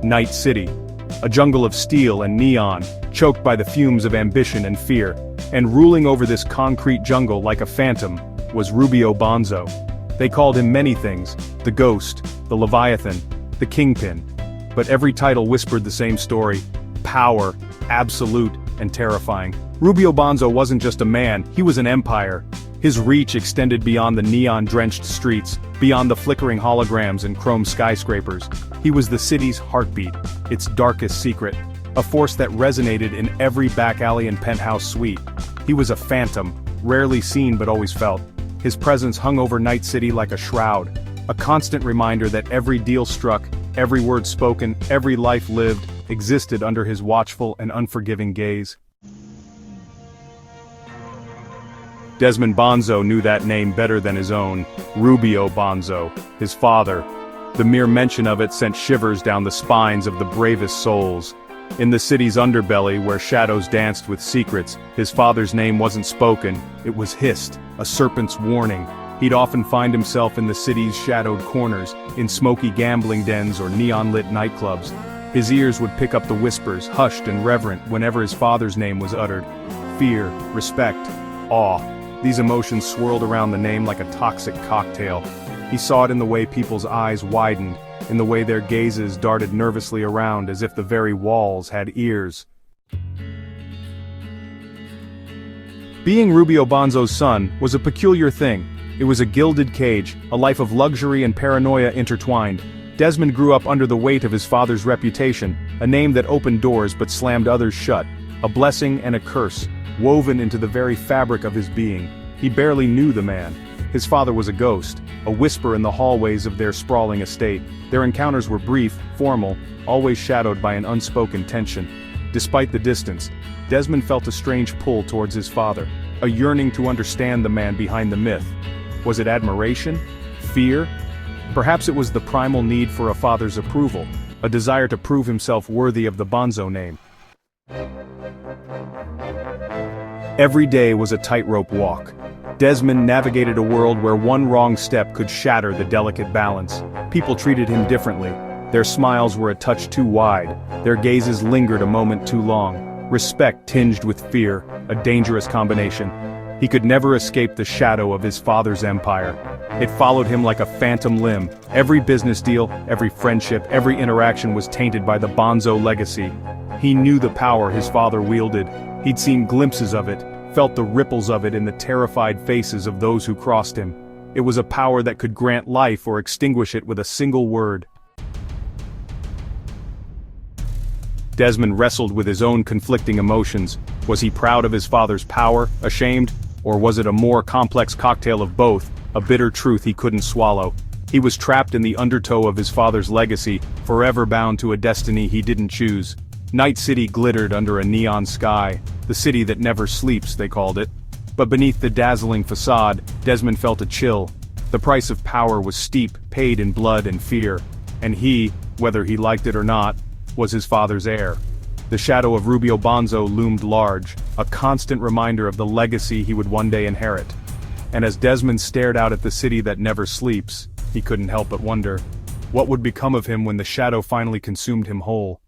Night City. A jungle of steel and neon, choked by the fumes of ambition and fear. And ruling over this concrete jungle like a phantom, was Rubio Bonzo. They called him many things: the Ghost, the Leviathan, the Kingpin. But every title whispered the same story: power, absolute, and terrifying. Rubio Bonzo wasn't just a man, he was an empire. His reach extended beyond the neon-drenched streets, beyond the flickering holograms and chrome skyscrapers. He was the city's heartbeat, its darkest secret, a force that resonated in every back alley and penthouse suite. He was a phantom, rarely seen but always felt. His presence hung over Night City like a shroud, a constant reminder that every deal struck, every word spoken, every life lived, existed under his watchful and unforgiving gaze. Desmond Bonzo knew that name better than his own, Rubio Bonzo, his father. The mere mention of it sent shivers down the spines of the bravest souls. In the city's underbelly, where shadows danced with secrets, his father's name wasn't spoken, it was hissed, a serpent's warning. He'd often find himself in the city's shadowed corners, in smoky gambling dens or neon-lit nightclubs. His ears would pick up the whispers, hushed and reverent, whenever his father's name was uttered. Fear, respect, awe. These emotions swirled around the name like a toxic cocktail. He saw it in the way people's eyes widened, in the way their gazes darted nervously around as if the very walls had ears. Being Rubio Bonzo's son was a peculiar thing. It was a gilded cage, a life of luxury and paranoia intertwined. Desmond grew up under the weight of his father's reputation, a name that opened doors but slammed others shut, a blessing and a curse, woven into the very fabric of his being. He barely knew the man. His father was a ghost, a whisper in the hallways of their sprawling estate. Their encounters were brief, formal, always shadowed by an unspoken tension. Despite the distance, Desmond felt a strange pull towards his father, a yearning to understand the man behind the myth. Was it admiration? Fear? Perhaps it was the primal need for a father's approval, a desire to prove himself worthy of the Bonzo name. Every day was a tightrope walk. Desmond navigated a world where one wrong step could shatter the delicate balance. People treated him differently. Their smiles were a touch too wide. Their gazes lingered a moment too long. Respect tinged with fear, a dangerous combination. He could never escape the shadow of his father's empire. It followed him like a phantom limb. Every business deal, every friendship, every interaction was tainted by the Bonzo legacy. He knew the power his father wielded. He'd seen glimpses of it, felt the ripples of it in the terrified faces of those who crossed him. It was a power that could grant life or extinguish it with a single word. Desmond wrestled with his own conflicting emotions. Was he proud of his father's power, ashamed, or was it a more complex cocktail of both, a bitter truth he couldn't swallow? He was trapped in the undertow of his father's legacy, forever bound to a destiny he didn't choose. Night City glittered under a neon sky, the city that never sleeps, they called it. But beneath the dazzling facade, Desmond felt a chill. The price of power was steep, paid in blood and fear. And he, whether he liked it or not, was his father's heir. The shadow of Rubio Bonzo loomed large, a constant reminder of the legacy he would one day inherit. And as Desmond stared out at the city that never sleeps, he couldn't help but wonder, what would become of him when the shadow finally consumed him whole?